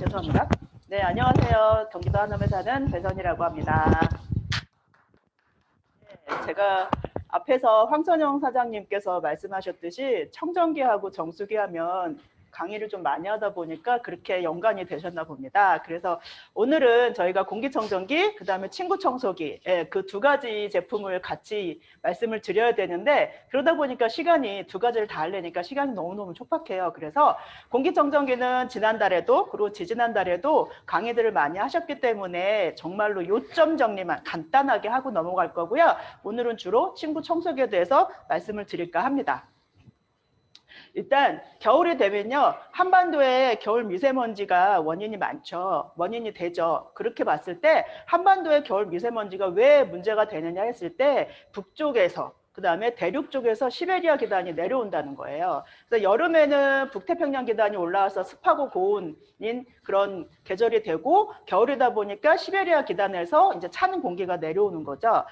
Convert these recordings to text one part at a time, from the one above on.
죄송합니다. 네, 안녕하세요. 경기도 하남에 사는 배선이라고 합니다. 네, 제가 앞에서 황선영 사장님께서 말씀하셨듯이 청정기하고 정수기 하면 강의를 좀 많이 하다 보니까 그렇게 연관이 되셨나 봅니다. 그래서 오늘은 저희가 공기청정기, 그 다음에 침구청소기, 그 두 가지 제품을 같이 말씀을 드려야 되는데 그러다 보니까 시간이 두 가지를 다 하려니까 시간이 너무너무 촉박해요. 그래서 공기청정기는 지난달에도 그리고 지지난달에도 강의들을 많이 하셨기 때문에 정말로 요점 정리만 간단하게 하고 넘어갈 거고요. 오늘은 주로 침구청소기에 대해서 말씀을 드릴까 합니다. 일단 겨울이 되면요. 한반도에 겨울 미세먼지가 원인이 많죠. 원인이 되죠. 그렇게 봤을 때 한반도의 겨울 미세먼지가 왜 문제가 되느냐 했을 때 북쪽에서 그다음에 대륙 쪽에서 시베리아 기단이 내려온다는 거예요. 그래서 여름에는 북태평양 기단이 올라와서 습하고 고온인 그런 계절이 되고 겨울이다 보니까 시베리아 기단에서 이제 차는 공기가 내려오는 거죠.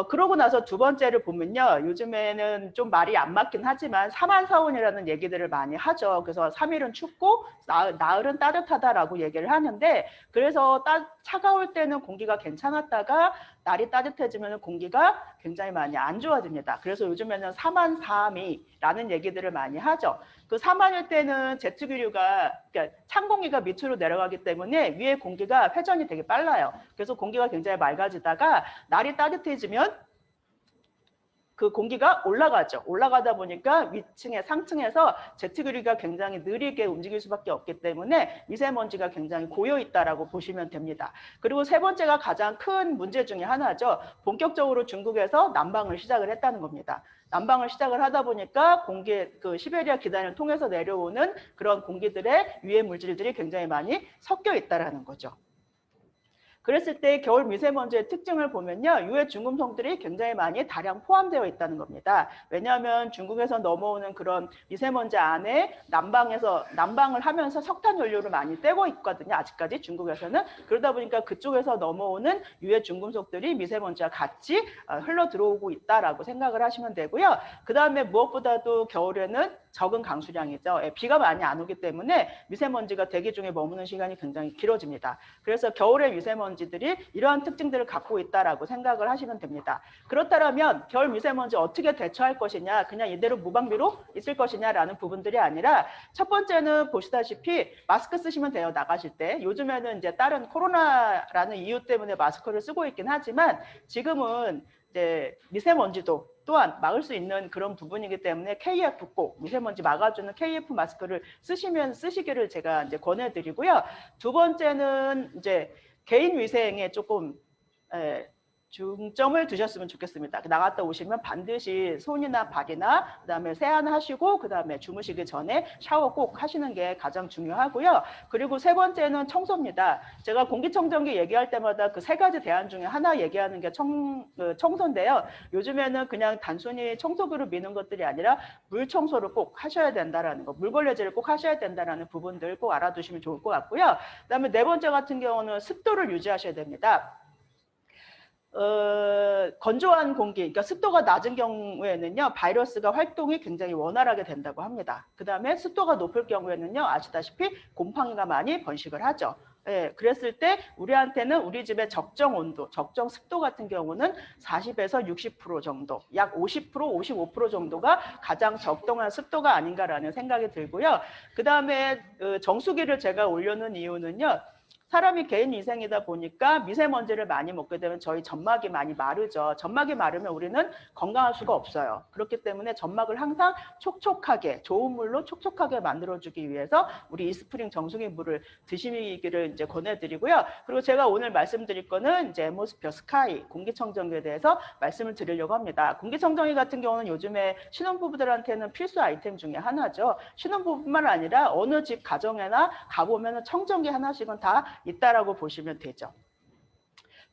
그러고 나서 두 번째를 보면요. 요즘에는 좀 말이 안 맞긴 하지만 사만사온이라는 얘기들을 많이 하죠. 그래서 3일은 춥고 나흘은 따뜻하다라고 얘기를 하는데 그래서 차가울 때는 공기가 괜찮았다가 날이 따뜻해지면 공기가 굉장히 많이 안 좋아집니다. 그래서 요즘에는 사만사미라는 얘기들을 많이 하죠. 그 사만일 때는 제트기류가 그러니까 찬 공기가 밑으로 내려가기 때문에 위에 공기가 회전이 되게 빨라요. 그래서 공기가 굉장히 맑아지다가 날이 따뜻해지면 그 공기가 올라가죠. 올라가다 보니까 위층에 상층에서 제트기류가 굉장히 느리게 움직일 수밖에 없기 때문에 미세먼지가 굉장히 고여 있다라고 보시면 됩니다. 그리고 세 번째가 가장 큰 문제 중에 하나죠. 본격적으로 중국에서 난방을 시작을 했다는 겁니다. 난방을 시작을 하다 보니까 그 시베리아 기단을 통해서 내려오는 그런 공기들의 유해 물질들이 굉장히 많이 섞여 있다라는 거죠. 그랬을 때 겨울 미세먼지의 특징을 보면요. 유해 중금속들이 굉장히 많이 다량 포함되어 있다는 겁니다. 왜냐하면 중국에서 넘어오는 그런 미세먼지 안에 난방을 하면서 석탄 연료를 많이 떼고 있거든요. 아직까지 중국에서는. 그러다 보니까 그쪽에서 넘어오는 유해 중금속들이 미세먼지와 같이 흘러 들어오고 있다라고 생각을 하시면 되고요. 그 다음에 무엇보다도 겨울에는 적은 강수량이죠. 비가 많이 안 오기 때문에 미세먼지가 대기 중에 머무는 시간이 굉장히 길어집니다. 그래서 겨울의 미세먼지들이 이러한 특징들을 갖고 있다라고 생각을 하시면 됩니다. 그렇다면 겨울 미세먼지 어떻게 대처할 것이냐, 그냥 이대로 무방비로 있을 것이냐라는 부분들이 아니라 첫 번째는 보시다시피 마스크 쓰시면 돼요. 나가실 때. 요즘에는 이제 다른 코로나라는 이유 때문에 마스크를 쓰고 있긴 하지만 지금은 이제 미세먼지도 또한 막을 수 있는 그런 부분이기 때문에 KF 꼭 미세먼지 막아주는 KF 마스크를 쓰시기를 제가 이제 권해드리고요. 두 번째는 이제 개인 위생에 조금 중점을 두셨으면 좋겠습니다. 나갔다 오시면 반드시 손이나 발이나 그다음에 세안하시고 그다음에 주무시기 전에 샤워 꼭 하시는 게 가장 중요하고요. 그리고 세 번째는 청소입니다. 제가 공기청정기 얘기할 때마다 그 세 가지 대안 중에 하나 얘기하는 게 청소인데요. 요즘에는 그냥 단순히 청소기로 미는 것들이 아니라 물 청소를 꼭 하셔야 된다라는 거, 물걸레질을 꼭 하셔야 된다라는 부분들 꼭 알아두시면 좋을 것 같고요. 그다음에 네 번째 같은 경우는 습도를 유지하셔야 됩니다. 건조한 공기, 그러니까 습도가 낮은 경우에는요, 바이러스가 활동이 굉장히 원활하게 된다고 합니다. 그 다음에 습도가 높을 경우에는요, 아시다시피 곰팡이가 많이 번식을 하죠. 예, 그랬을 때 우리한테는 우리 집의 적정 온도, 적정 습도 같은 경우는 40에서 60% 정도, 약 50%, 55% 정도가 가장 적당한 습도가 아닌가라는 생각이 들고요. 그 다음에 정수기를 제가 올려놓은 이유는요, 사람이 개인 위생이다 보니까 미세먼지를 많이 먹게 되면 저희 점막이 많이 마르죠. 점막이 마르면 우리는 건강할 수가 없어요. 그렇기 때문에 점막을 항상 촉촉하게, 좋은 물로 촉촉하게 만들어주기 위해서 우리 이스프링 정수기 물을 드시기를 이제 권해드리고요. 그리고 제가 오늘 말씀드릴 거는 이제 앰모스피어 스카이 공기청정기에 대해서 말씀을 드리려고 합니다. 공기청정기 같은 경우는 요즘에 신혼부부들한테는 필수 아이템 중에 하나죠. 신혼부부뿐만 아니라 어느 집 가정에나 가보면 청정기 하나씩은 다 있다라고 보시면 되죠.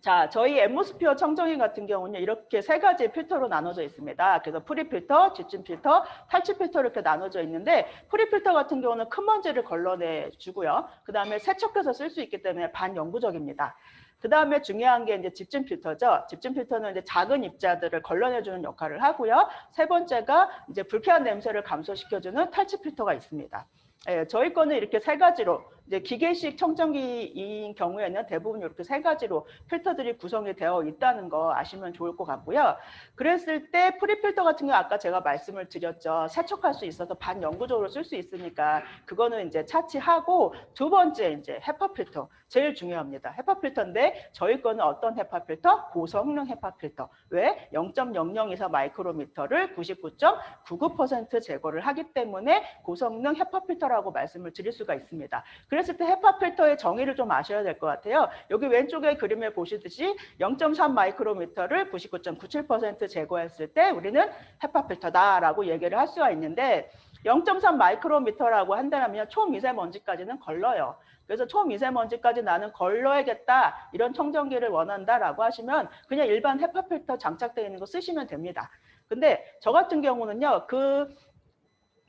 자, 저희 앰모스피어 청정기 같은 경우는 이렇게 세 가지 필터로 나눠져 있습니다. 그래서 프리필터, 집진 필터, 탈취 필터 이렇게 나눠져 있는데 프리필터 같은 경우는 큰 먼지를 걸러내 주고요. 그 다음에 세척해서 쓸 수 있기 때문에 반영구적입니다. 그 다음에 중요한 게 이제 집진 필터죠. 집진 필터는 이제 작은 입자들을 걸러내주는 역할을 하고요. 세 번째가 이제 불쾌한 냄새를 감소시켜주는 탈취 필터가 있습니다. 예, 저희 거는 이렇게 세 가지로 이제 기계식 청정기인 경우에는 대부분 이렇게 세 가지로 필터들이 구성이 되어 있다는 거 아시면 좋을 것 같고요. 그랬을 때 프리필터 같은 경우 아까 제가 말씀을 드렸죠. 세척할 수 있어서 반영구적으로 쓸 수 있으니까 그거는 이제 차치하고, 두 번째 이제 헤파 필터 제일 중요합니다. 헤파 필터인데 저희 거는 어떤 헤파 필터? 고성능 헤파 필터. 왜? 0.0024 마이크로미터를 99.99% 제거를 하기 때문에 고성능 헤파 필터라고 말씀을 드릴 수가 있습니다. 그랬을 때 헤파 필터의 정의를 좀 아셔야 될 것 같아요. 여기 왼쪽에 그림에 보시듯이 0.3 마이크로미터를 99.97% 제거했을 때 우리는 헤파 필터다라고 얘기를 할 수가 있는데, 0.3 마이크로미터라고 한다면 초미세먼지까지는 걸러요. 그래서 초미세먼지까지 나는 걸러야겠다, 이런 청정기를 원한다라고 하시면 그냥 일반 헤파 필터 장착되어 있는 거 쓰시면 됩니다. 근데 저 같은 경우는요, 그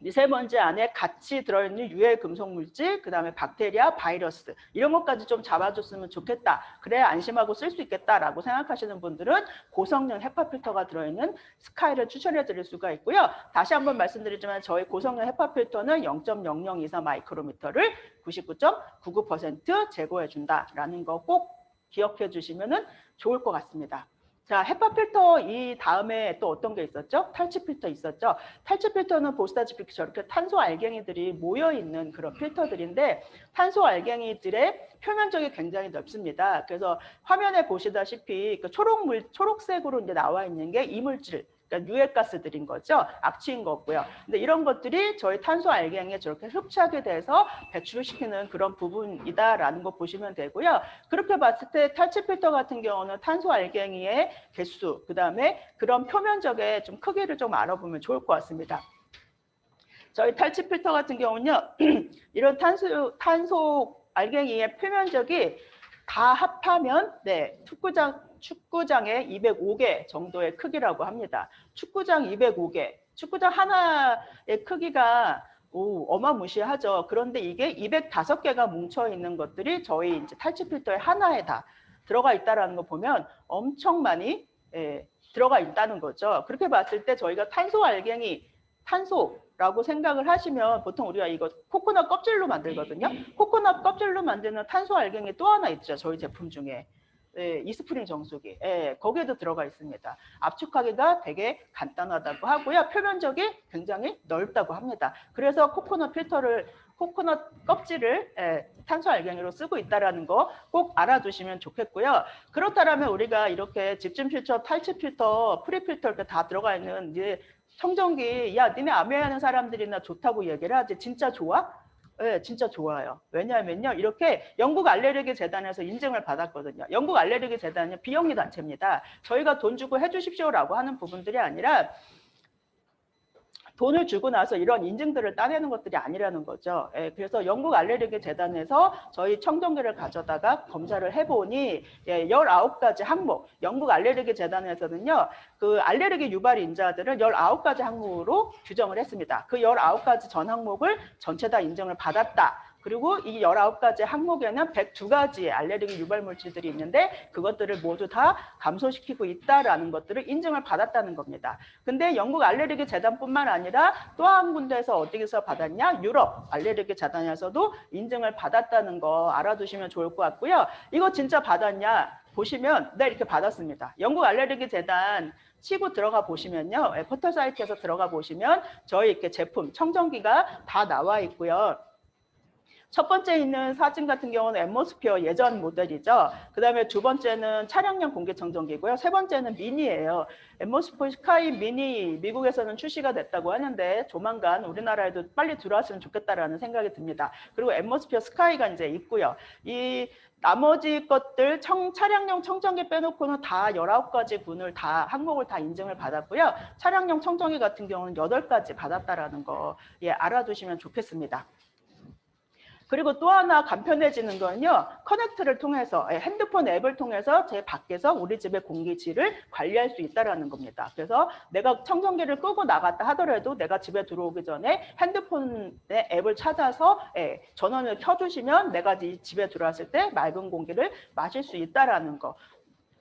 미세먼지 안에 같이 들어있는 유해 금속 물질, 그 다음에 박테리아, 바이러스 이런 것까지 좀 잡아줬으면 좋겠다, 그래야 안심하고 쓸 수 있겠다라고 생각하시는 분들은 고성능 헤파 필터가 들어있는 스카이를 추천해 드릴 수가 있고요. 다시 한번 말씀드리지만 저희 고성능 헤파 필터는 0.0024 마이크로미터를 99.99% 제거해 준다라는 거 꼭 기억해 주시면 좋을 것 같습니다. 자, 헤파 필터 이 다음에 또 어떤 게 있었죠? 탈취 필터 있었죠. 탈취 필터는 보시다시피 저렇게 탄소 알갱이들이 모여 있는 그런 필터들인데, 탄소 알갱이들의 표면적이 굉장히 넓습니다. 그래서 화면에 보시다시피 그 초록색으로 이제 나와 있는 게 이물질, 그러니까 유해가스들인 거죠. 악취인 거고요. 근데 이런 것들이 저희 탄소 알갱이에 저렇게 흡착이 돼서 배출을 시키는 그런 부분이다라는 거 보시면 되고요. 그렇게 봤을 때 탈취 필터 같은 경우는 탄소 알갱이의 개수, 그 다음에 그런 표면적의 좀 크기를 좀 알아보면 좋을 것 같습니다. 저희 탈취 필터 같은 경우는요, 이런 탄소 알갱이의 표면적이 다 합하면 축구장의 205개 정도의 크기라고 합니다. 축구장 205개. 축구장 하나의 크기가 어마무시하죠. 그런데 이게 205개가 뭉쳐 있는 것들이 저희 이제 탈취 필터의 하나에 다 들어가 있다라는 거 보면 엄청 많이 들어가 있다는 거죠. 그렇게 봤을 때 저희가 탄소 알갱이, 탄소라고 생각을 하시면 보통 우리가 이거 코코넛 껍질로 만들거든요. 코코넛 껍질로 만드는 탄소 알갱이 또 하나 있죠. 저희 제품 중에. 이스프링 정수기. 거기에도 들어가 있습니다. 압축하기가 되게 간단하다고 하고요. 표면적이 굉장히 넓다고 합니다. 그래서 코코넛 껍질을 탄소 알갱이로 쓰고 있다는 거 꼭 알아두시면 좋겠고요. 그렇다면 우리가 이렇게 집중 필터, 탈취 필터, 프리 필터 이렇게 다 들어가 있는 이제 청정기, 야, 니네 암웨어하는 사람들이나 좋다고 얘기를 하지. 진짜 좋아? 네, 진짜 좋아요. 왜냐하면요, 이렇게 영국 알레르기 재단에서 인증을 받았거든요. 영국 알레르기 재단은 비영리 단체입니다. 저희가 돈 주고 해주십시오라고 하는 부분들이 아니라 돈을 주고 나서 이런 인증들을 따내는 것들이 아니라는 거죠. 그래서 영국 알레르기 재단에서 저희 청정기를 가져다가 검사를 해보니 19가지 항목, 영국 알레르기 재단에서는요, 그 알레르기 유발 인자들을 19가지 항목으로 규정을 했습니다. 그 19가지 전 항목을 전체 다 인정을 받았다. 그리고 이 19가지 항목에는 102가지의 알레르기 유발 물질들이 있는데 그것들을 모두 다 감소시키고 있다라는 것들을 인증을 받았다는 겁니다. 근데 영국 알레르기 재단뿐만 아니라 또 한 군데에서 어디서 받았냐? 유럽 알레르기 재단에서도 인증을 받았다는 거 알아두시면 좋을 것 같고요. 이거 진짜 받았냐? 보시면 네, 이렇게 받았습니다. 영국 알레르기 재단 치고 들어가 보시면요. 포털 사이트에서 들어가 보시면 저희 이렇게 제품 청정기가 다 나와 있고요. 첫 번째 있는 사진 같은 경우는 앰모스피어 예전 모델이죠. 그 다음에 두 번째는 차량용 공기청정기고요. 세 번째는 미니예요. 앰모스피어 스카이 미니 미국에서는 출시가 됐다고 하는데 조만간 우리나라에도 빨리 들어왔으면 좋겠다라는 생각이 듭니다. 그리고 앰모스피어 스카이가 이제 있고요. 이 나머지 것들 차량용 청정기 빼놓고는 다 19가지 군을 다 항목을 다 인증을 받았고요. 차량용 청정기 같은 경우는 8가지 받았다라는 거 알아두시면 좋겠습니다. 그리고 또 하나 간편해지는 거는요. 커넥트를 통해서 핸드폰 앱을 통해서 제 밖에서 우리 집의 공기질을 관리할 수 있다는 겁니다. 그래서 내가 청정기를 끄고 나갔다 하더라도 내가 집에 들어오기 전에 핸드폰의 앱을 찾아서 전원을 켜주시면 내가 집에 들어왔을 때 맑은 공기를 마실 수 있다는 거.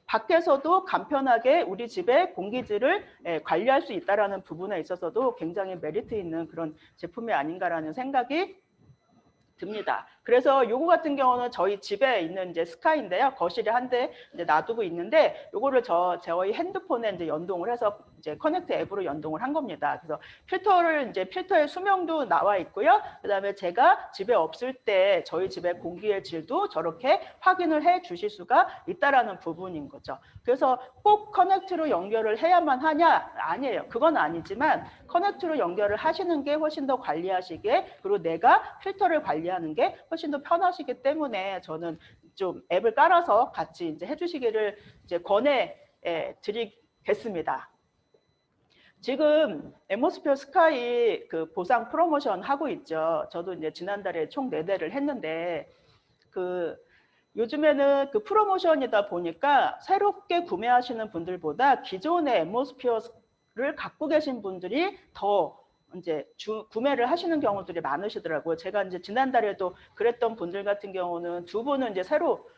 밖에서도 간편하게 우리 집의 공기질을 관리할 수 있다는 부분에 있어서도 굉장히 메리트 있는 그런 제품이 아닌가라는 생각이 듭니다. 그래서 요거 같은 경우는 저희 집에 있는 이제 스카이인데요. 거실에 한 대 이제 놔두고 있는데 요거를 저희 핸드폰에 이제 연동을 해서 이제 커넥트 앱으로 연동을 한 겁니다. 그래서 필터의 수명도 나와 있고요. 그다음에 제가 집에 없을 때 저희 집의 공기의 질도 저렇게 확인을 해 주실 수가 있다라는 부분인 거죠. 그래서 꼭 커넥트로 연결을 해야만 하냐? 아니에요. 그건 아니지만 커넥트로 연결을 하시는 게 훨씬 더 관리하시게, 그리고 내가 필터를 관리하는 게 훨씬 더 편하시기 때문에 저는 좀 앱을 깔아서 같이 이제 해주시기를 이제 권해 드리겠습니다. 지금 앰모스피어 스카이 그 보상 프로모션 하고 있죠. 저도 이제 지난달에 총 4대를 했는데 요즘에는 그 프로모션이다 보니까 새롭게 구매하시는 분들보다 기존의 앰모스피어를 갖고 계신 분들이 더 이제 구매를 하시는 경우들이 많으시더라고요. 제가 이제 지난달에도 그랬던 분들 같은 경우는 2분은 이제 새로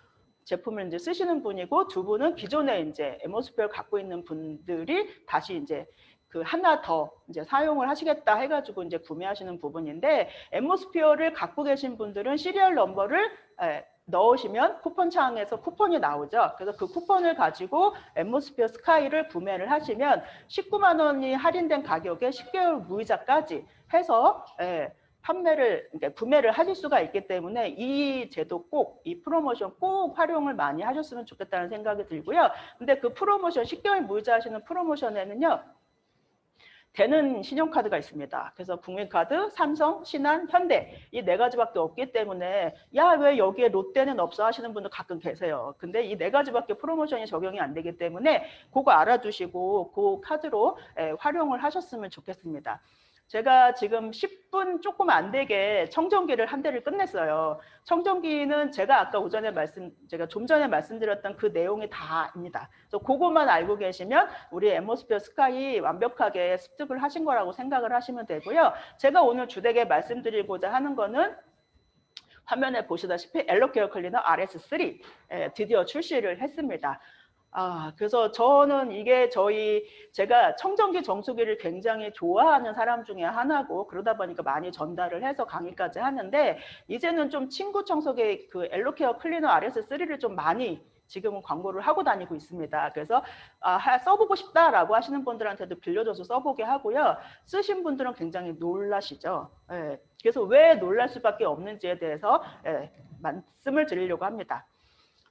제품을 이제 쓰시는 분이고 2분은 기존에 이제 앰모스피어를 갖고 있는 분들이 다시 이제 그 하나 더 이제 사용을 하시겠다 해가지고 이제 구매하시는 부분인데, 앰모스피어를 갖고 계신 분들은 시리얼 넘버를 넣으시면 쿠폰 창에서 쿠폰이 나오죠. 그래서 그 쿠폰을 가지고 앰모스피어 스카이를 구매를 하시면 19만 원이 할인된 가격에 10개월 무이자까지 해서 그러니까 구매를 하실 수가 있기 때문에 이 제도 꼭, 이 프로모션 꼭 활용을 많이 하셨으면 좋겠다는 생각이 들고요. 근데 그 프로모션 10개월 무이자 하시는 프로모션에는요, 되는 신용카드가 있습니다. 그래서 국민카드, 삼성, 신한, 현대 이 4가지밖에 없기 때문에 야, 왜 여기에 롯데는 없어 하시는 분들 가끔 계세요. 근데 이 4가지밖에 프로모션이 적용이 안 되기 때문에 그거 알아두시고 그 카드로 활용을 하셨으면 좋겠습니다. 제가 지금 10분 조금 안 되게 청정기를 한 대를 끝냈어요. 청정기는 제가 아까 제가 좀 전에 말씀드렸던 그 내용이 다입니다. 그래서 그것만 알고 계시면 우리 앰모스피어 스카이 완벽하게 습득을 하신 거라고 생각을 하시면 되고요. 제가 오늘 주되게 말씀드리고자 하는 거는 화면에 보시다시피 엘로케어 클리너 RS3 드디어 출시를 했습니다. 그래서 저는 이게 제가 청정기 정수기를 굉장히 좋아하는 사람 중에 하나고, 그러다 보니까 많이 전달을 해서 강의까지 하는데, 이제는 좀 친구 청소기 그 엘로케어 클리너 RS3를 좀 많이 지금은 광고를 하고 다니고 있습니다. 그래서 써보고 싶다라고 하시는 분들한테도 빌려줘서 써보게 하고요. 쓰신 분들은 굉장히 놀라시죠. 그래서 왜 놀랄 수밖에 없는지에 대해서 말씀을 드리려고 합니다.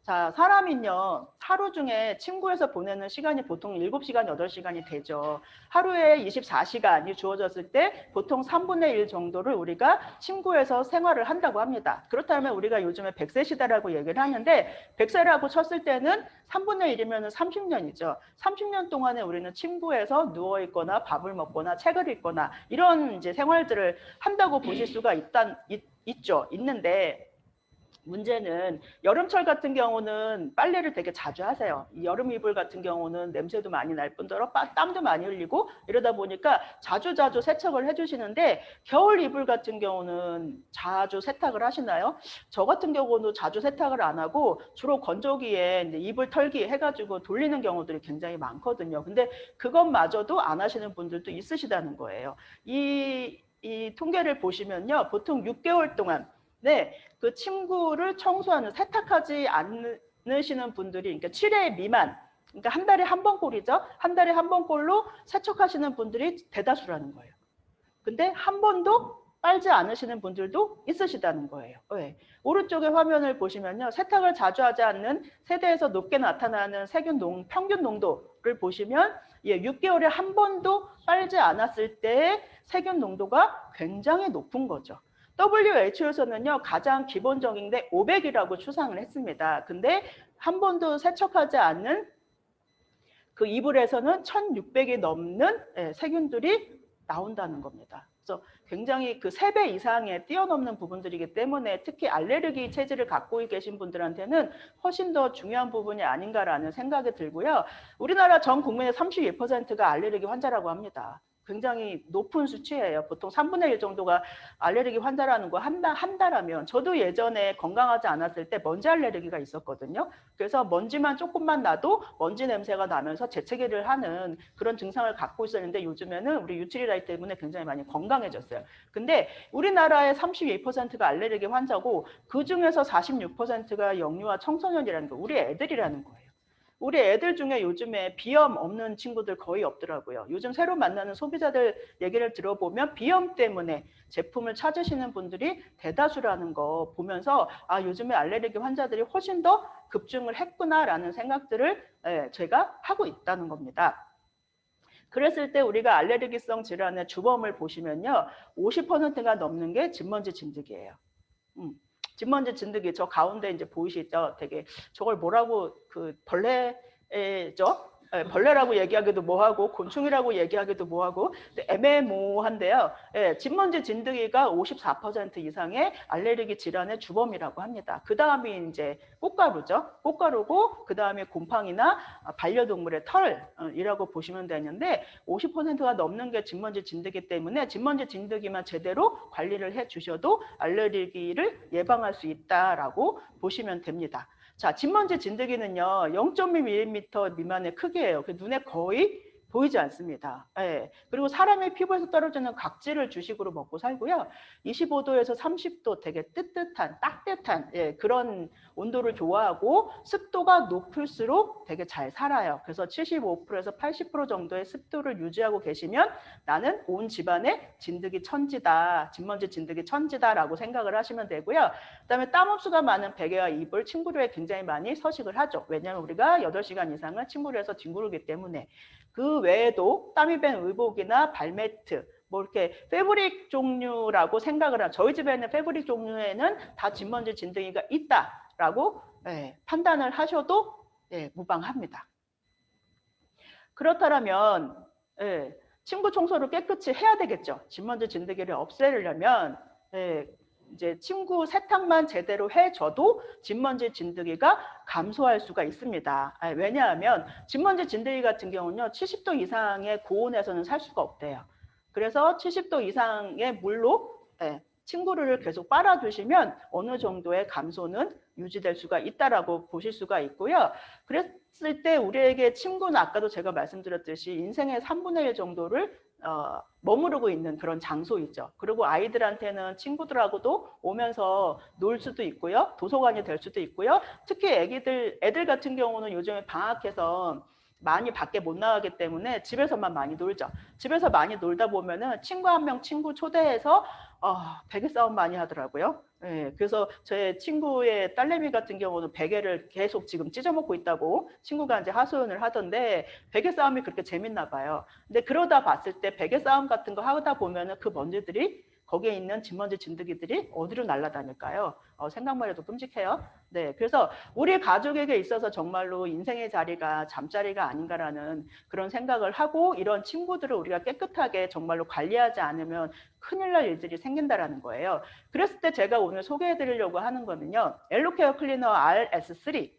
자, 사람은요, 하루 중에 친구에서 보내는 시간이 보통 7시간, 8시간이 되죠. 하루에 24시간이 주어졌을 때 보통 3분의 1 정도를 우리가 친구에서 생활을 한다고 합니다. 그렇다면 우리가 요즘에 100세 시대라고 얘기를 하는데, 100세라고 쳤을 때는 3분의 1이면 30년이죠. 30년 동안에 우리는 친구에서 누워있거나 밥을 먹거나 책을 읽거나 이런 이제 생활들을 한다고 보실 수가 있는데, 문제는 여름철 같은 경우는 빨래를 되게 자주 하세요. 여름 이불 같은 경우는 냄새도 많이 날 뿐더러 땀도 많이 흘리고 이러다 보니까 자주 세척을 해주시는데, 겨울 이불 같은 경우는 자주 세탁을 하시나요? 저 같은 경우는 자주 세탁을 안 하고 주로 건조기에 이제 이불 털기 해가지고 돌리는 경우들이 굉장히 많거든요. 근데 그것마저도 안 하시는 분들도 있으시다는 거예요. 이 통계를 보시면요, 보통 6개월 동안 그 친구를 청소하는, 세탁하지 않으시는 분들이, 그러니까 7회 미만, 그러니까 한 달에 한 번 꼴이죠. 한 달에 한 번 꼴로 세척하시는 분들이 대다수라는 거예요. 근데 한 번도 빨지 않으시는 분들도 있으시다는 거예요. 오른쪽에 화면을 보시면요, 세탁을 자주 하지 않는 세대에서 높게 나타나는 세균 평균 농도를 보시면 6개월에 한 번도 빨지 않았을 때의 세균 농도가 굉장히 높은 거죠. WHO에서는요, 가장 기본적인 게 500이라고 추상을 했습니다. 근데 한 번도 세척하지 않는 그 이불에서는 1600이 넘는 세균들이 나온다는 겁니다. 그래서 굉장히 그 3배 이상의 뛰어넘는 부분들이기 때문에 특히 알레르기 체질을 갖고 계신 분들한테는 훨씬 더 중요한 부분이 아닌가라는 생각이 들고요. 우리나라 전 국민의 32%가 알레르기 환자라고 합니다. 굉장히 높은 수치예요. 보통 3분의 1 정도가 알레르기 환자라는 거 한다라면 저도 예전에 건강하지 않았을 때 먼지 알레르기가 있었거든요. 그래서 먼지만 조금만 나도 먼지 냄새가 나면서 재채기를 하는 그런 증상을 갖고 있었는데 요즘에는 우리 유치리라이 때문에 굉장히 많이 건강해졌어요. 근데 우리나라의 32%가 알레르기 환자고 그중에서 46%가 영유아 청소년이라는 거, 우리 애들이라는 거예요. 우리 애들 중에 요즘에 비염 없는 친구들 거의 없더라고요. 요즘 새로 만나는 소비자들 얘기를 들어보면 비염 때문에 제품을 찾으시는 분들이 대다수라는 거 보면서 아, 요즘에 알레르기 환자들이 훨씬 더 급증을 했구나라는 생각들을 제가 하고 있다는 겁니다. 그랬을 때 우리가 알레르기성 질환의 주범을 보시면요. 50%가 넘는 게 진먼지 진드기예요. 진먼지 진드기 저 가운데 이제 보이시죠? 되게 저걸 뭐라고 그 벌레죠? 벌레라고 얘기하기도 뭐하고 곤충이라고 얘기하기도 뭐하고 애매모호한데요. 진먼지 진드기가 54% 이상의 알레르기 질환의 주범이라고 합니다. 그 다음이 이제 꽃가루죠. 꽃가루고 그 다음에 곰팡이나 반려동물의 털이라고 보시면 되는데 50%가 넘는 게 진먼지 진드기 때문에 진먼지 진드기만 제대로 관리를 해주셔도 알레르기를 예방할 수 있다라고 보시면 됩니다. 자, 진먼지 진드기는요, 0.1mm 미만의 크기예요. 눈에 거의 보이지 않습니다. 예. 그리고 사람의 피부에서 떨어지는 각질을 주식으로 먹고 살고요. 25도에서 30도 되게 뜨뜻한, 따뜻한 그런 온도를 좋아하고 습도가 높을수록 되게 잘 살아요. 그래서 75%에서 80% 정도의 습도를 유지하고 계시면 나는 온 집안의 진드기 천지다, 진먼지 진드기 천지다라고 생각을 하시면 되고요. 그다음에 땀 흡수가 많은 베개와 이불, 침구류에 굉장히 많이 서식을 하죠. 왜냐하면 우리가 8시간 이상을 침구류에서 뒹구르기 때문에. 그 외에도 땀이 밴 의복이나 발매트, 뭐 이렇게 패브릭 종류라고 생각을 하죠. 저희 집에 있는 패브릭 종류에는 다 진먼지 진드기가 있다라고 판단을 하셔도 무방합니다. 그렇다면 침구 청소를 깨끗이 해야 되겠죠. 진먼지 진드기를 없애려면 이제 침구 세탁만 제대로 해줘도 진먼지 진드기가 감소할 수가 있습니다. 왜냐하면 진먼지 진드기 같은 경우는요, 70도 이상의 고온에서는 살 수가 없대요. 그래서 70도 이상의 물로 침구를 계속 빨아주시면 어느 정도의 감소는 유지될 수가 있다라고 보실 수가 있고요. 그랬을 때 우리에게 침구는 아까도 제가 말씀드렸듯이 인생의 3분의 1 정도를 머무르고 있는 그런 장소이죠. 그리고 아이들한테는 친구들하고도 오면서 놀 수도 있고요. 도서관이 될 수도 있고요. 특히 애들 같은 경우는 요즘에 방학해서 많이 밖에 못 나가기 때문에 집에서만 많이 놀죠. 집에서 많이 놀다 보면은 친구 한 명 친구 초대해서 베개 싸움 많이 하더라고요. 그래서 제 친구의 딸내미 같은 경우는 베개를 계속 지금 찢어먹고 있다고 친구가 이제 하소연을 하던데 베개 싸움이 그렇게 재밌나 봐요. 근데 그러다 봤을 때 베개 싸움 같은 거 하다 보면은 그 먼지들이 거기에 있는 진먼지 진드기들이 어디로 날아다닐까요? 생각만 해도 끔찍해요. 네, 그래서 우리 가족에게 있어서 정말로 인생의 자리가 잠자리가 아닌가라는 그런 생각을 하고 이런 친구들을 우리가 깨끗하게 정말로 관리하지 않으면 큰일 날 일들이 생긴다라는 거예요. 그랬을 때 제가 오늘 소개해 드리려고 하는 거는요. 엘로케어 클리너 RS3.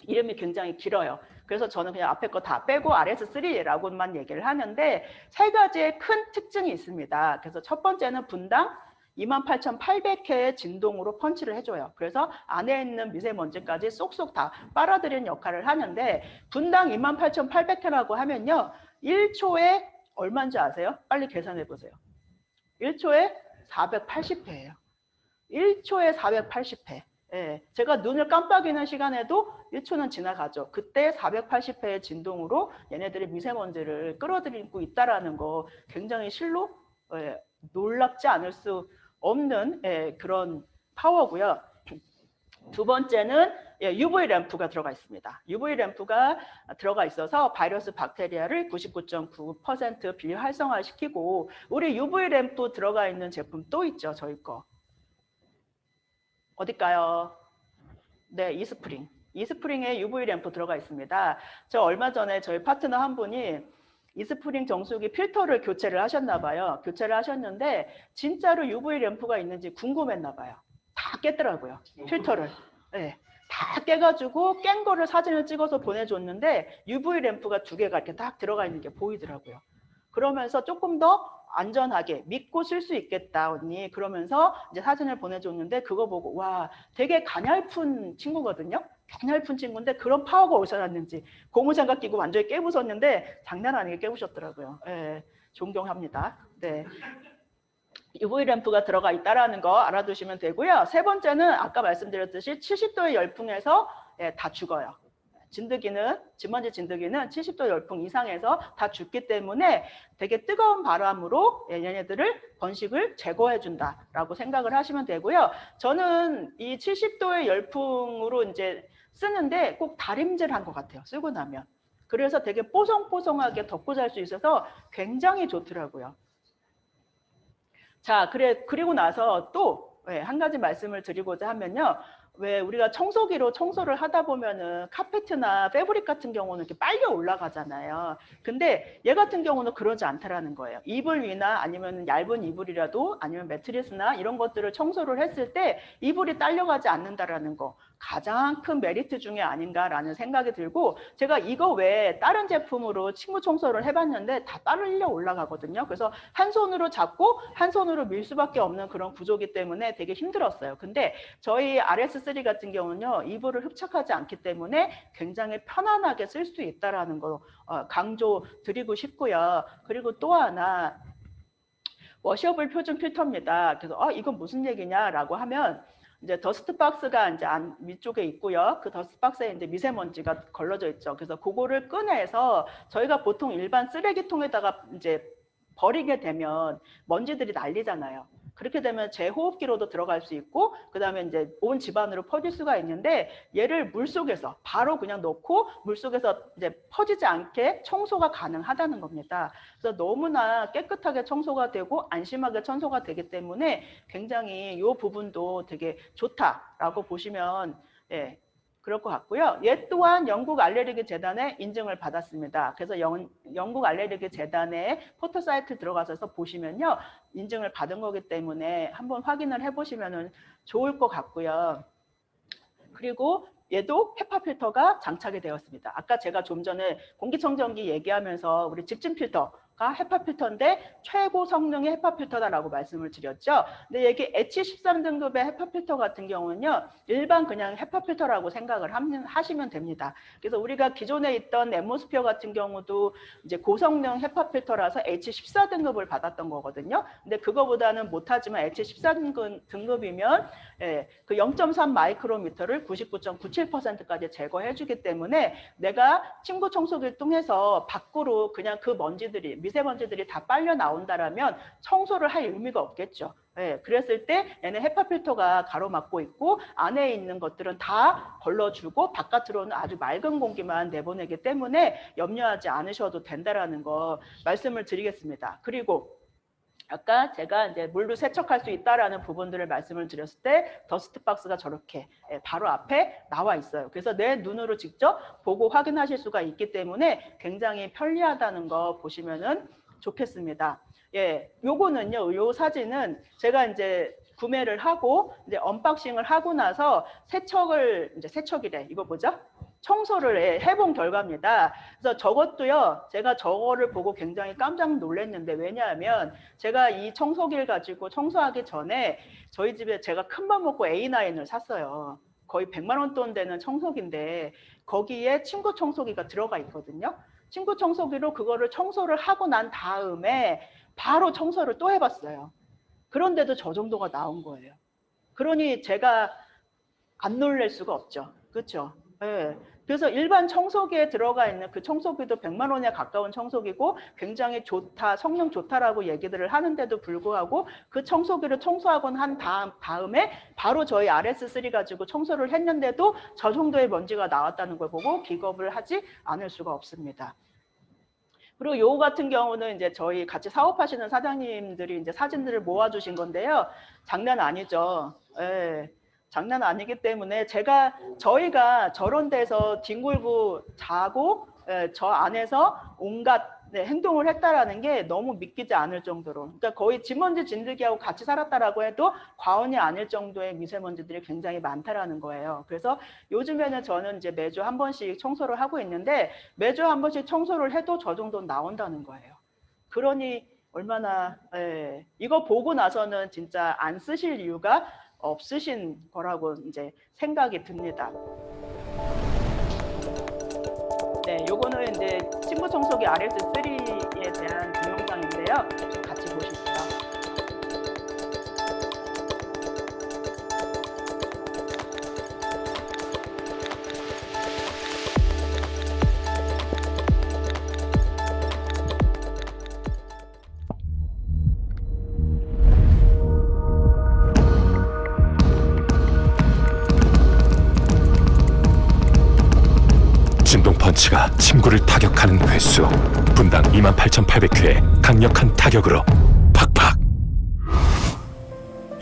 이름이 굉장히 길어요. 그래서 저는 그냥 앞에 거 다 빼고 RS3라고만 얘기를 하는데 3가지의 큰 특징이 있습니다. 그래서 첫 번째는 분당 28,800회의 진동으로 펀치를 해줘요. 그래서 안에 있는 미세먼지까지 쏙쏙 다 빨아들이는 역할을 하는데 분당 28,800회라고 하면요. 1초에 얼마인지 아세요? 빨리 계산해 보세요. 1초에 480회예요. 1초에 480회. 제가 눈을 깜빡이는 시간에도 1초는 지나가죠. 그때 480회의 진동으로 얘네들이 미세먼지를 끌어들이고 있다는 거 굉장히 실로 놀랍지 않을 수 없는 그런 파워고요. 두 번째는 UV 램프가 들어가 있습니다. UV 램프가 들어가 있어서 바이러스 박테리아를 99.9% 비활성화시키고 우리 UV 램프 들어가 있는 제품 또 있죠. 저희 거. 어딜까요? 네, 이스프링. 이스프링에 UV 램프 들어가 있습니다. 저 얼마 전에 저희 파트너 한 분이 이스프링 정수기 필터를 교체를 하셨나 봐요. 교체를 하셨는데 진짜로 UV 램프가 있는지 궁금했나 봐요. 다 깼더라고요. 필터를. 네, 다 깨가지고 깬 거를 사진을 찍어서 보내줬는데 UV 램프가 2개가 이렇게 딱 들어가 있는 게 보이더라고요. 그러면서 조금 더 안전하게 믿고 쓸 수 있겠다 언니 그러면서 이제 사진을 보내줬는데 그거 보고 와 되게 가냘픈 친구거든요. 가냘픈 친구인데 그런 파워가 어디서 났는지 고무장갑 끼고 완전히 깨부쉈는데 장난 아니게 깨부셨더라고요. 예, 존경합니다. 네. UV 램프가 들어가 있다라는 거 알아두시면 되고요. 세 번째는 아까 말씀드렸듯이 70도의 열풍에서 다 죽어요. 진먼지 진드기는 70도 열풍 이상에서 다 죽기 때문에 되게 뜨거운 바람으로 얘네들을 번식을 제거해 준다라고 생각을 하시면 되고요. 저는 이 70도의 열풍으로 이제 쓰는데 꼭 다림질한 것 같아요. 쓰고 나면. 그래서 되게 뽀송뽀송하게 덮고 잘 수 있어서 굉장히 좋더라고요. 자, 그리고 나서 또 한 가지 말씀을 드리고자 하면요. 왜 우리가 청소기로 청소를 하다 보면은 카페트나 패브릭 같은 경우는 이렇게 빨려 올라가잖아요. 근데 얘 같은 경우는 그러지 않다라는 거예요. 이불 위나 아니면 얇은 이불이라도 아니면 매트리스나 이런 것들을 청소를 했을 때 이불이 딸려가지 않는다라는 거. 가장 큰 메리트 중에 아닌가라는 생각이 들고 제가 이거 외에 다른 제품으로 침구 청소를 해봤는데 다 딸려 올라가거든요. 그래서 한 손으로 잡고 한 손으로 밀 수밖에 없는 그런 구조기 때문에 되게 힘들었어요. 근데 저희 RS3 같은 경우는요. 이불을 흡착하지 않기 때문에 굉장히 편안하게 쓸 수 있다는 거 강조 드리고 싶고요. 그리고 또 하나 워셔블 표준 필터입니다. 그래서 이건 무슨 얘기냐라고 하면 이제 더스트 박스가 이제 위쪽에 있고요. 그 더스트 박스에 이제 미세먼지가 걸러져 있죠. 그래서 그거를 꺼내서 저희가 보통 일반 쓰레기통에다가 이제 버리게 되면 먼지들이 날리잖아요. 그렇게 되면 제 호흡기로도 들어갈 수 있고 그다음에 이제 온 집안으로 퍼질 수가 있는데 얘를 물속에서 바로 그냥 넣고 물속에서 이제 퍼지지 않게 청소가 가능하다는 겁니다. 그래서 너무나 깨끗하게 청소가 되고 안심하게 청소가 되기 때문에 굉장히 이 부분도 되게 좋다라고 보시면 그럴 것 같고요. 얘 또한 영국 알레르기 재단의 인증을 받았습니다. 그래서 영국 알레르기 재단의 포털 사이트 들어가셔서 보시면요. 인증을 받은 거기 때문에 한번 확인을 해보시면 좋을 것 같고요. 그리고 얘도 헤파 필터가 장착이 되었습니다. 아까 제가 좀 전에 공기청정기 얘기하면서 우리 집진 필터가 헤파 필터인데 최고 성능의 헤파 필터다라고 말씀을 드렸죠. 근데 이게 H13등급의 헤파 필터 같은 경우는요. 일반 그냥 헤파 필터라고 생각을 하시면 됩니다. 그래서 우리가 기존에 있던 앰모스피어 같은 경우도 이제 고성능 헤파 필터라서 H14등급을 받았던 거거든요. 근데 그거보다는 못하지만 H14등급이면 그 0.3 마이크로미터를 99.97%까지 제거해주기 때문에 내가 침구 청소기를 통해서 밖으로 그냥 그 먼지들이 미세먼지들이 다 빨려 나온다라면 청소를 할 의미가 없겠죠. 그랬을 때 얘는 헤파 필터가 가로막고 있고 안에 있는 것들은 다 걸러주고 바깥으로는 아주 맑은 공기만 내보내기 때문에 염려하지 않으셔도 된다라는 거 말씀을 드리겠습니다. 그리고 아까 제가 이제 물로 세척할 수 있다라는 부분들을 말씀을 드렸을 때 더스트 박스가 저렇게 바로 앞에 나와 있어요. 그래서 내 눈으로 직접 보고 확인하실 수가 있기 때문에 굉장히 편리하다는 거 보시면은 좋겠습니다. 요거는요, 요 사진은 제가 이제 구매를 하고 이제 언박싱을 하고 나서 세척이래. 이거 뭐죠? 청소를 해본 결과입니다. 그래서 저것도요, 제가 저거를 보고 굉장히 깜짝 놀랐는데, 왜냐하면 제가 이 청소기를 가지고 청소하기 전에 저희 집에 제가 큰맘 먹고 A9을 샀어요. 거의 100만 원 돈 되는 청소기인데 거기에 침구 청소기가 들어가 있거든요. 침구 청소기로 그거를 청소를 하고 난 다음에 바로 청소를 또 해봤어요. 그런데도 저 정도가 나온 거예요. 그러니 제가 안 놀랄 수가 없죠. 그렇죠? 네. 그래서 일반 청소기에 들어가 있는 그 청소기도 100만 원에 가까운 청소기고 굉장히 좋다, 성능 좋다라고 얘기들을 하는데도 불구하고 그 청소기를 청소하고 한 다음에 바로 저희 RS3 가지고 청소를 했는데도 저 정도의 먼지가 나왔다는 걸 보고 기겁을 하지 않을 수가 없습니다. 그리고 요 같은 경우는 이제 저희 같이 사업하시는 사장님들이 이제 사진들을 모아주신 건데요. 장난 아니죠. 장난 아니기 때문에 저희가 저런 데서 뒹굴고 자고 저 안에서 온갖 행동을 했다라는 게 너무 믿기지 않을 정도로, 그러니까 거의 진먼지 진드기하고 같이 살았다라고 해도 과언이 아닐 정도의 미세먼지들이 굉장히 많다라는 거예요. 그래서 요즘에는 저는 이제 매주 한 번씩 청소를 하고 있는데 매주 한 번씩 청소를 해도 저 정도는 나온다는 거예요. 그러니 얼마나 이거 보고 나서는 진짜 안 쓰실 이유가 없으신 거라고 이제 생각이 듭니다. 네, 요거는 이제 친구 청소기 RS3에 대한 동영상인데요. 같이 보시죠. 진동 펀치가 침구를 타격하는 횟수 분당 28,800회의 강력한 타격으로 팍팍.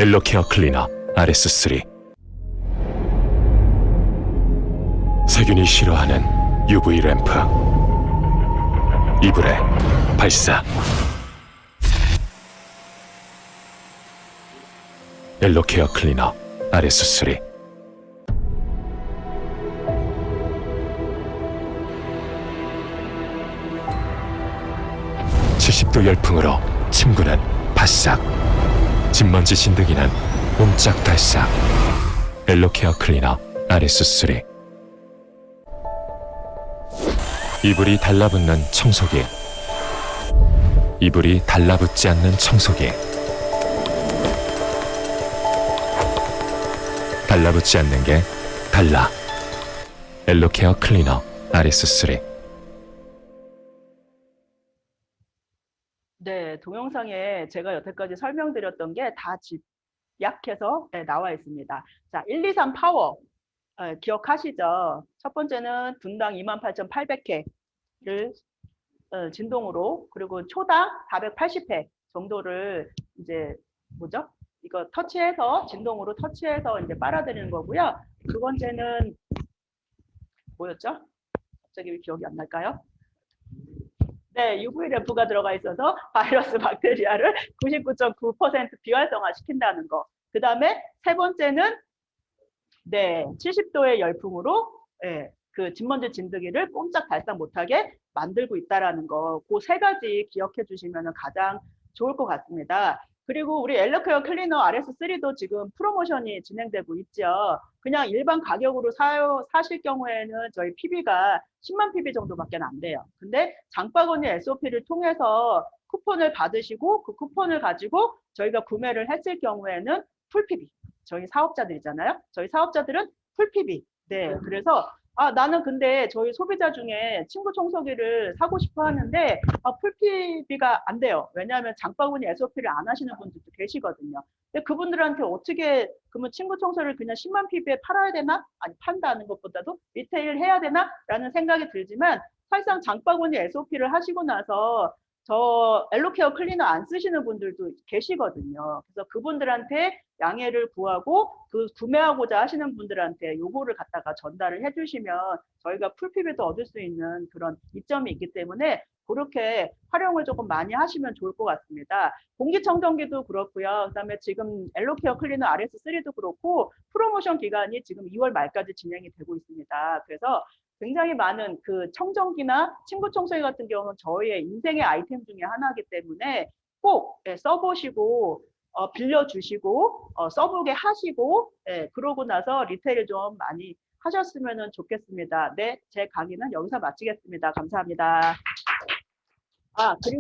엘로케어 클리너 RS3. 세균이 싫어하는 UV 램프. 이불에 발사. 엘로케어 클리너 RS3. 70도 열풍으로 침구는 바싹, 진먼지 진드기는 옴짝달싹. 엘로케어 클리너 RS3. 이불이 달라붙는 청소기. 이불이 달라붙지 않는 청소기. 달라붙지 않는 게 달라. 엘로케어 클리너 RS3. 네, 동영상에 제가 여태까지 설명드렸던 게 다 집약해서 나와 있습니다. 자, 1, 2, 3 파워 기억하시죠? 첫 번째는 분당 28,800회를 진동으로, 그리고 초당 480회 정도를 이제 뭐죠? 이거 터치해서 진동으로 터치해서 이제 빨아들이는 거고요. 두 번째는 뭐였죠? 갑자기 기억이 안 날까요? 네, UV 램프가 들어가 있어서 바이러스 박테리아를 99.9% 비활성화 시킨다는 거. 그 다음에 세 번째는 70도의 열풍으로 그 진먼지 진드기를 꼼짝 달싹 못하게 만들고 있다라는 거. 그 세 가지 기억해 주시면 가장 좋을 것 같습니다. 그리고 우리 엘로케어 클리너 RS3도 지금 프로모션이 진행되고 있죠. 그냥 일반 가격으로 사실 경우에는 저희 PB가 10만 PB 정도밖에 안 돼요. 근데 장바구니 SOP를 통해서 쿠폰을 받으시고 그 쿠폰을 가지고 저희가 구매를 했을 경우에는 풀 PB. 저희 사업자들이잖아요. 저희 사업자들은 풀 PB. 네, 그래서 나는 근데 저희 소비자 중에 친구 청소기를 사고 싶어 하는데 풀 PB가 안 돼요. 왜냐하면 장바구니 SOP를 안 하시는 분들도 계시거든요. 근데 그분들한테 어떻게 그러면 친구 청소를 그냥 10만 PB에 팔아야 되나? 아니 판다는 것보다도 리테일 해야 되나? 라는 생각이 들지만 사실상 장바구니 SOP를 하시고 나서 저 엘로케어 클리너 안 쓰시는 분들도 계시거든요. 그래서 그분들한테 양해를 구하고 그 구매하고자 하시는 분들한테 요거를 갖다가 전달을 해주시면 저희가 풀피비도 얻을 수 있는 그런 이점이 있기 때문에 그렇게 활용을 조금 많이 하시면 좋을 것 같습니다. 공기청정기도 그렇고요. 그다음에 지금 엘로케어 클리너 RS3도 그렇고 프로모션 기간이 지금 2월 말까지 진행이 되고 있습니다. 그래서 굉장히 많은 그 청정기나 친구 청소기 같은 경우는 저희의 인생의 아이템 중에 하나이기 때문에 꼭 써보시고 빌려주시고 써보게 하시고 그러고 나서 리테일 좀 많이 하셨으면 좋겠습니다. 네, 제 강의는 여기서 마치겠습니다. 감사합니다. 그리고